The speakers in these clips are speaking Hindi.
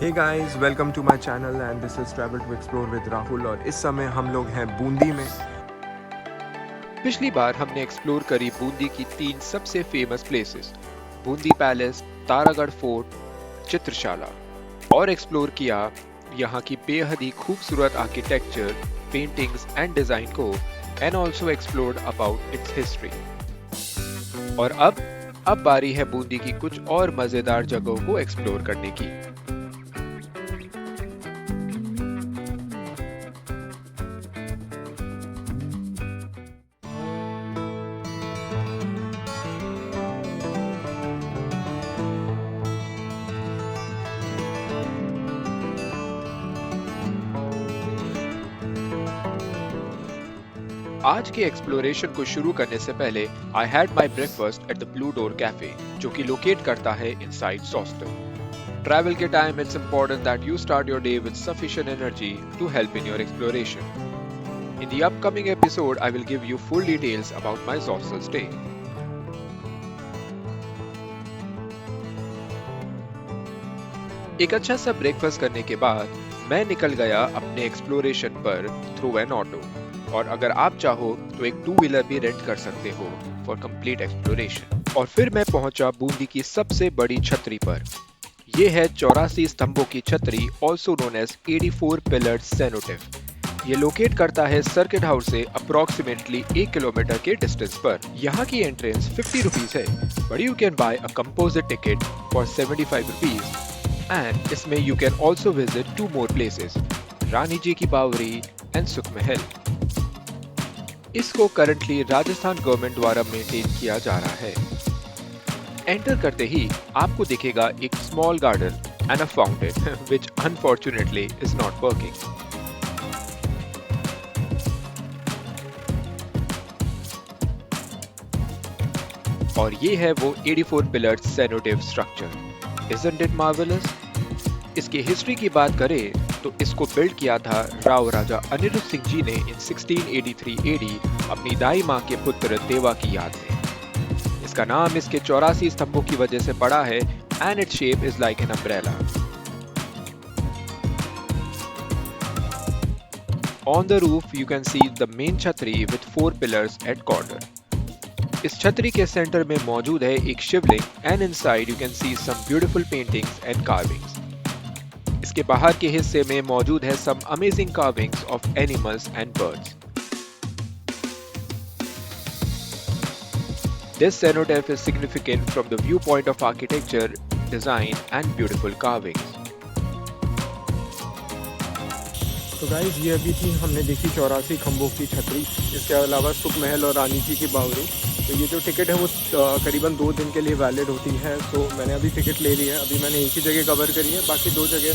Hey guys, welcome to my channel and this is travel to explore with Rahul. और इस समय हम लोग हैं बूंदी में। पिछली बार हमने एक्सप्लोर करी बूंदी की 3 सबसे famous places, Bundi palace, Taragarh fort, Chitrashala, और एक्सप्लोर किया यहाँ की बेहद ही खूबसूरत आर्किटेक्चर, पेंटिंग्स एंड डिजाइन को, and also explored about its history. और अब बारी है बूंदी की कुछ और मजेदार जगहों को एक्सप्लोर करने की। आज के एक्सप्लोरेशन को शुरू करने से पहले I had my breakfast at the blue door cafe, जो कि लोकेट करता है इनसाइड सॉस्टन। ट्रैवल के time it's important that you start your day with sufficient energy to help in your exploration. In the upcoming episode, I will give you full details about my hostel stay. एक अच्छा सा ब्रेकफास्ट करने के बाद मैं निकल गया अपने एक्सप्लोरेशन पर थ्रू एन ऑटो, और अगर आप चाहो तो एक 2 व्हीलर भी रेंट कर सकते हो फॉर कंप्लीट एक्सप्लोरेशन। और फिर मैं पहुंचा बूंदी की सबसे बड़ी छतरी पर। यह है 84 स्तंभों की छतरी, also known as 84 pillared cenotaph. ये लोकेट करता है सर्किट हाउस से अप्रोक्सीमेटली 1 किलोमीटर के डिस्टेंस पर। यहाँ की एंट्रेंस 50 रुपीज है, but you can buy a composite ticket for 75 rupees. And इसमें you can also visit 2 more places, Rani ji की बावरी एंड सुख महल। इसको करंटली राजस्थान गवर्नमेंट द्वारा मेंटेन किया जा रहा है। एंटर करते ही आपको दिखेगा एक small garden and a fountain which unfortunately is not working. और ये है वो 84 pillared cenotaph structure. Isn't it marvelous? इसकी हिस्ट्री की बात करें तो इसको बिल्ड किया था राव राजा अनिरुद्ध सिंह जी ने इन 1683 AD अपनी दाई मां के पुत्र देवा की याद में। इसका नाम इसके 84 स्तंभों की वजह से पड़ा है, and its shape is like an umbrella. On the roof you can see the main छतरी with 4 pillars at corner. इस छतरी के सेंटर में मौजूद है एक Shivling, and inside you can see some beautiful paintings and carvings. इसके बाहर के हिस्से में मौजूद है some amazing carvings of animals and birds. This cenotaphs is significant from the viewpoint of architecture, design and beautiful carvings. तो गाइस, ये अभी थी हमने देखी 84 खंभों की छतरी। इसके अलावा सुख महल और रानी जी की बावरी। तो ये जो टिकट है वो करीबन 2 दिन के लिए वैलिड होती है। तो मैंने अभी टिकट ले ली है। अभी मैंने एक ही जगह कवर करी है, बाकी 2 जगह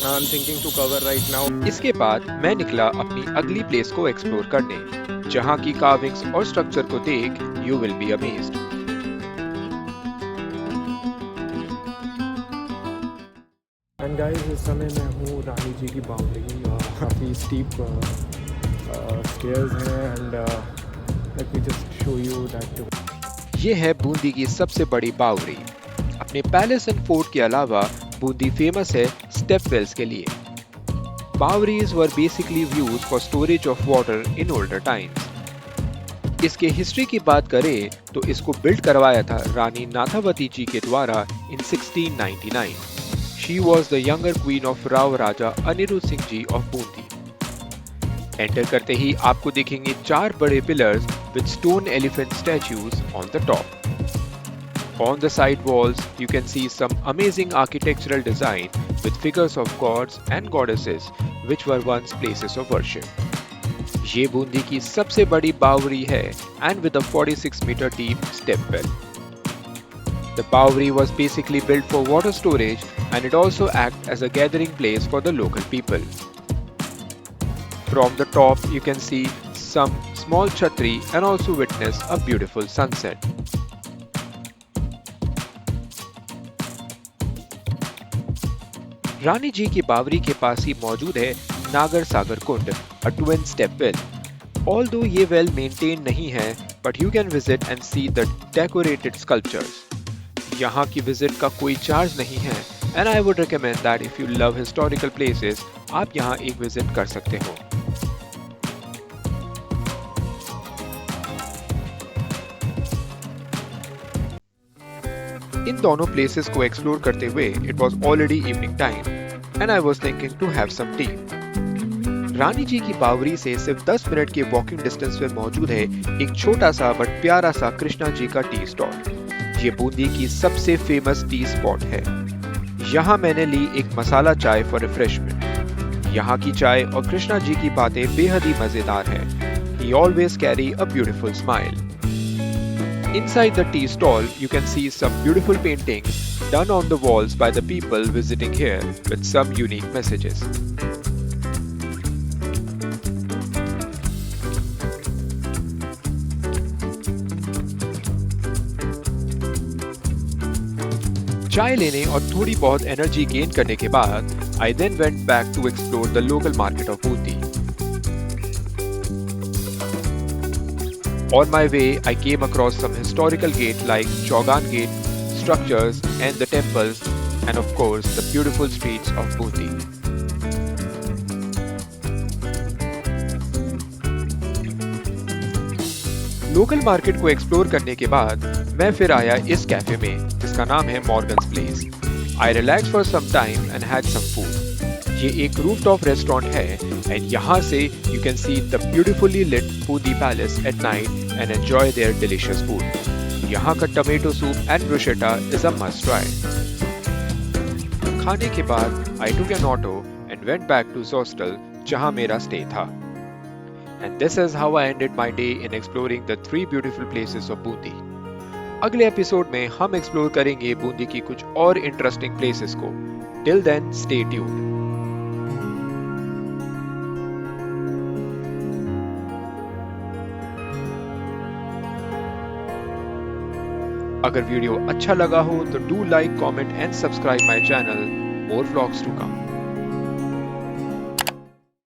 I am thinking to cover right now. इसके बाद मैं निकला अपनी अगली प्लेस को एक्सप्लोर करने, जहाँ की कार्विंग्स और स्ट्रक्चर को देख you will be amazed. And guys, इस समय मैं हूँ रानी जी की बावरी। काफ़ी स्टीप स्टेयर्स हैं and let me just show you that. ये है बूंदी की सबसे बड़ी बावरी। अपने पैलेस एंड फोर्ट के अलावा बूंदी फेमस है स्टेप वेल्स के लिए। बावरीज were basically used for storage of water in older times. इसके हिस्ट्री की बात करें तो इसको बिल्ड करवाया था रानी नाथावती जी के द्वारा in 1699। She was the younger queen of Rao Raja Anirudh Singh ji of Bundi. Enter करते ही आपको दिखेंगे 4 बड़े pillars with stone elephant statues on the top. On the side walls, you can see some amazing architectural design with figures of gods and goddesses which were once places of worship. ये बूंदी की सबसे बड़ी बावरी है, and with a 46-meter deep step well. The Bowery was basically built for water storage, and it also acts as a gathering place for the local people. From the top you can see some small chhatri and also witness a beautiful sunset. रानी जी की बावरी के पास ही मौजूद है नागर सागर कुंड, a twin step well. Although ये well maintained नहीं है, but you can visit and see the decorated sculptures. यहाँ की विजिट का कोई चार्ज नहीं है, and I would recommend that if you love historical places, आप यहाँ एक विजिट कर सकते हो। इन दोनों प्लेसेस को एक्सप्लोर करते हुए it was already evening time and I was thinking to have some tea. Rani ji की बावरी से सिर्फ 10 मिनट के वॉकिंग डिस्टेंस पे मौजूद है एक छोटा सा बट प्यारा सा कृष्णा जी का टी स्टॉल। ये बूंदी की सबसे फेमस टी स्पॉट है। यहाँ मैंने ली एक मसाला चाय फॉर रिफ्रेशमेंट। यहाँ की चाय और कृष्णा जी की बातें बेहद ही मजेदार है। He always carry a beautiful smile. Inside the tea stall, you can see some beautiful paintings done on the walls by the people visiting here with some unique messages. चाय लेने और थोड़ी बहुत एनर्जी गेन करने के बाद I then went back to explore the local market of Bundi. On my way, I came across some historical gates like Chaugan Gate, structures and the temples, and of course the beautiful streets of Bundi. Local market को एक्सप्लोर करने के बाद मैं फिर आया इस कैफे में जिसका नाम है Morgan's place. I relaxed for some time and had some food. ये एक रूफटॉप रेस्टोरेंट है एंड यहाँ से you can see the beautifully lit Bundi Palace at night and enjoy their delicious food. यहाँ का tomato soup and bruschetta is a must try. खाने के बाद I took an auto and went back to hostel जहाँ मेरा स्टे था। And this is how I ended my day in exploring the 3 beautiful places of Bundi. अगले एपिसोड में हम एक्सप्लोर करेंगे बूंदी की कुछ और इंटरेस्टिंग प्लेसेस को। Till then, stay tuned. अगर वीडियो अच्छा लगा हो तो do like, comment and subscribe my channel. More vlogs to come.